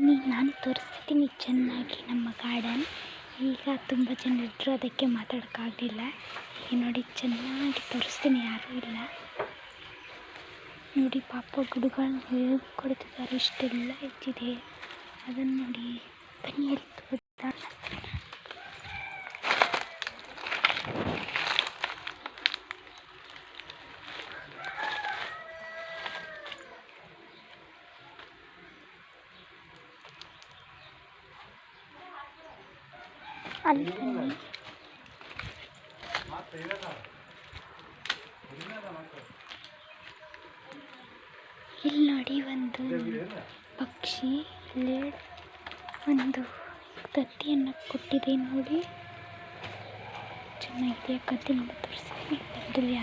ಬನ್ನಿ ನಾನು ತೋರಿಸ್ತೀನಿ ಚೆನ್ನಾಗಿ ನಮ್ಮ ಗಾರ್ಡನ್. ಈಗ ತುಂಬ ಜನ ಇದ್ದರು, ಅದಕ್ಕೆ ಮಾತಾಡೋಕ್ಕಾಗಲಿಲ್ಲ. ಈಗ ನೋಡಿ ಚೆನ್ನಾಗಿ ತೋರಿಸ್ತೀನಿ, ಯಾರೂ ಇಲ್ಲ ನೋಡಿ. ಪಾಪ ಗಿಡಗಳನ್ನ ಹೇಗೆ ಕೊಡ್ತಿದ್ದಾರೆ, ಇಷ್ಟೆಲ್ಲ ಇದ್ದಿದೆ. ಅದನ್ನು ನೋಡಿ, ಬನ್ನಿ ಅಲ್ಲಿ ತೋರಿಸ್ತಾ. ಅಲ್ಲಿ ಬನ್ನಿ. ಇಲ್ಲಿ ನೋಡಿ, ಒಂದು ಪಕ್ಷಿ ಅಲ್ಲೇ ಒಂದು ತತ್ತಿಯನ್ನು ಕೊಟ್ಟಿದೆ ನೋಡಿ. ಚೆನ್ನಾಗಿದೆ, ಕತ್ತಿನಿಂದ ತೋರಿಸ್ತೀನಿ. ಅದರಲ್ಲಿ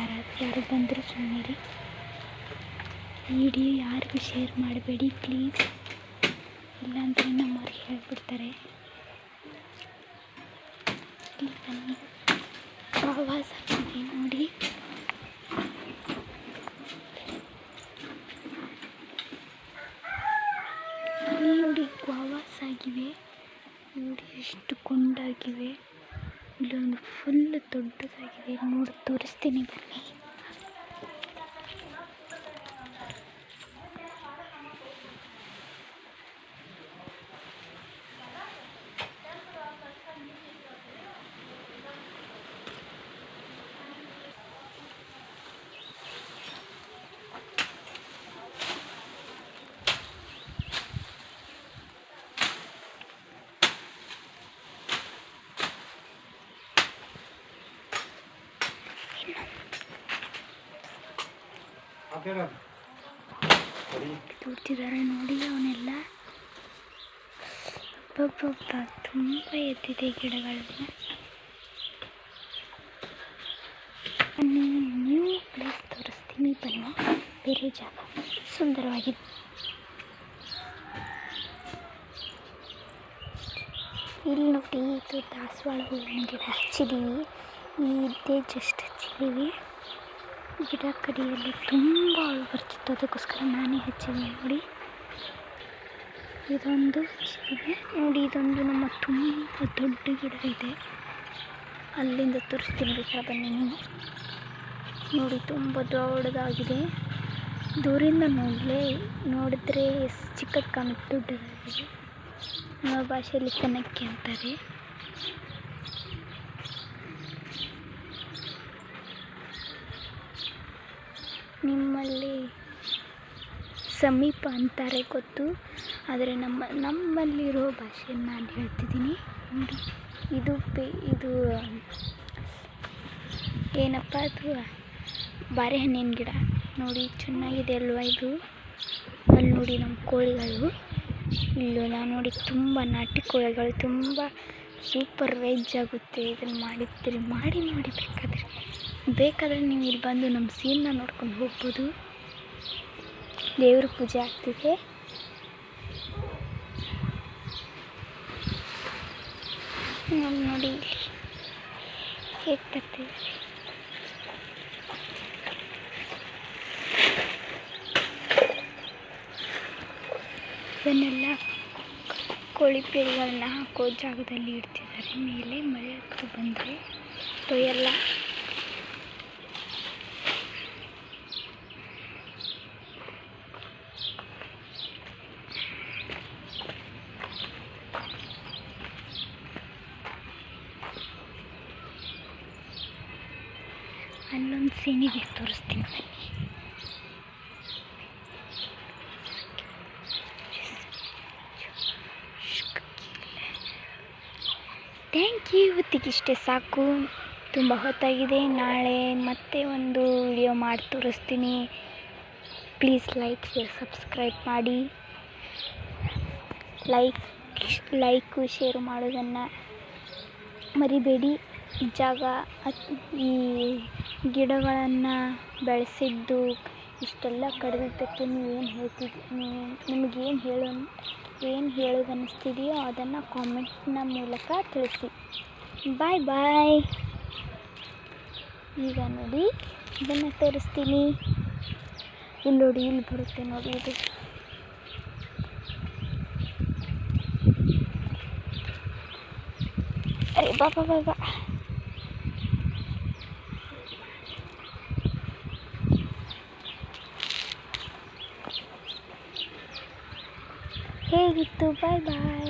ಯಾರು ಬಂದರೂ ಸುಮ್ಮನಿರಿ. ವಿಡಿಯೋ ಯಾರಿಗೂ ಶೇರ್ ಮಾಡಬೇಡಿ ಪ್ಲೀಸ್, ಇಲ್ಲಾಂದರೆ ನಮ್ಮವ್ರಿಗೆ ಹೇಳ್ಬಿಡ್ತಾರೆ. ಇಲ್ಲಿ ಬನ್ನಿ, ಆವಾಜ್ ಆಗ್ತಿದೆ ನೋಡಿ. ನೋಡಿ ವಾವಾಸ್ ಆಗಿವೆ ನೋಡಿ, ಎಷ್ಟು ಕೊಂಡಾಗಿವೆ. ಇಲ್ಲೊಂದು ಫುಲ್ ದೊಡ್ಡದಾಗಿದೆ ನೋಡಿ, ತೋರಿಸ್ತೀನಿ ಬನ್ನಿ. ತೋರ್ತಿದ್ದಾರೆ ನೋಡಿ, ಅವನ್ನೆಲ್ಲ ತುಂಬ ಎದ್ದಿದೆ ಗಿಡಗಳನ್ನ. ನ್ಯೂ ಪ್ಲೇಸ್ ತೋರಿಸ್ತೀನಿ ಬನ್ನಿ, ಬೇರೆ ಜಾಗ ಸುಂದರವಾಗಿದೆ. ಇಲ್ಲಿ ನೋಡಿ, ಇದು ದಾಸವಾಳ ಹೂವಿನ ಗಿಡ ಹಚ್ಚಿದ್ದೀವಿ. ಇದೇ ಜಸ್ಟ್ ಹಚ್ಚಿದ್ದೀವಿ. ಗಿಡ ಕಡಿಯಲ್ಲಿ ತುಂಬ ಹಾಳು ಬರ್ತಿತ್ತು, ಅದಕ್ಕೋಸ್ಕರ ನಾನೇ ಹಚ್ಚಿದ್ದೀನಿ ನೋಡಿ. ಇದೊಂದು ಹಚ್ಚಿದ್ದೀನಿ ನೋಡಿ. ಇದೊಂದು ನಮ್ಮ ತುಂಬ ದೊಡ್ಡ ಗಿಡ ಇದೆ, ಅಲ್ಲಿಂದ ತೋರಿಸ್ತೀನಿ ಬೇಕಾ ಬನ್ನಿ ನೀವು ನೋಡಿ. ತುಂಬ ದೊಡ್ಡದಾಗಿದೆ, ದೂರಿಂದ ನೋಡಿದ್ರೆ ಚಿಕ್ಕದು ಕಾಣುತ್ತೆ, ದೊಡ್ಡದಾಗಿದೆ. ನಮ್ಮ ಭಾಷೆಯಲ್ಲಿ ಕನಕ್ಕೆ ಅಂತಾರೆ. ನಿಮ್ಮಲ್ಲಿ ಸಮೀಪ ಅಂತಾರೆ ಗೊತ್ತು, ಆದರೆ ನಮ್ಮಲ್ಲಿರೋ ಭಾಷೆಯನ್ನು ನಾನು ಹೇಳ್ತಿದ್ದೀನಿ ನೋಡಿ. ಇದು ಏನಪ್ಪ, ಅದು ಬಾರೆಹಣ್ಣಿನ ಗಿಡ ನೋಡಿ, ಚೆನ್ನಾಗಿದೆ ಅಲ್ವಾ ಇದು. ಅಲ್ಲಿ ನೋಡಿ ನಮ್ಮ ಕೋಳಿಗಳು, ಇಲ್ಲ ನೋಡಿ ತುಂಬ ನಾಟಿ ಕೋಳಿಗಳು, ತುಂಬ ಸೂಪರ್ ವೆಜ್ ಆಗುತ್ತೆ. ಇದನ್ನು ಮಾಡಿ ನೋಡಿ. ಬೇಕಾದರೆ ನೀವು ಇಲ್ಲಿ ಬಂದು ನಮ್ಮ ಸೀನ್ನ ನೋಡ್ಕೊಂಡು ಹೋಗ್ಬೋದು. ದೇವ್ರ ಪೂಜೆ ಆಗ್ತಿದೆ. ನೋಡಿ ಹೇಗೆ ಬರ್ತಿದೆ. ಇದನ್ನೆಲ್ಲ ಕೋಳಿ ಪೇಡಿಗಳನ್ನ ಹಾಕೋ ಜಾಗದಲ್ಲಿ ಇಡ್ತಿದ್ದಾರೆ. ಮೇಲೆ ಮಳೆ ಬಂದರೆ ತೊಯ್ಯಲ್ಲ. ಅಲ್ಲೊಂದು ಸೀನಿಗೆ ತೋರಿಸ್ತೀನಿ ಬನ್ನಿ. Thank you. ಇವತ್ತಿಗಿಷ್ಟೇ ಸಾಕು, ತುಂಬ ಹೊತ್ತಾಗಿದೆ. ನಾಳೆ ಮತ್ತೆ ಒಂದು ವಿಡಿಯೋ ಮಾಡಿ ತೋರಿಸ್ತೀನಿ. ಪ್ಲೀಸ್ ಲೈಕ್, ಶೇರ್, ಸಬ್ಸ್ಕ್ರೈಬ್ ಮಾಡಿ. ಲೈಕು ಶೇರು ಮಾಡೋದನ್ನು ಮರಿಬೇಡಿ. ಈ ಗಿಡಗಳನ್ನು ಬೆಳೆಸಿದ್ದು ಇಷ್ಟೆಲ್ಲ ಕಡಿದದ್ದಕ್ಕೆ ನಿಮಗೇನು ಹೇಳೋದು ಅನ್ನಿಸ್ತಿದೆಯೋ ಅದನ್ನು ಕಾಮೆಂಟ್ನ ಮೂಲಕ ತಿಳಿಸಿ. ಬಾಯ್. ಈಗ ನೋಡಿ, ಇದನ್ನು ತೋರಿಸ್ತೀನಿ. ಇಲ್ಲಿ ನೋಡಿ, ಇಲ್ಲಿ ಬರುತ್ತೆ ನೋಡಿ ಇದು. ಅರೆ ಬಾ ಬಾ ಬಾ ಬಾ. ಹೇಗಿತ್ತು? ಬಾಯ್ ಬಾಯ್.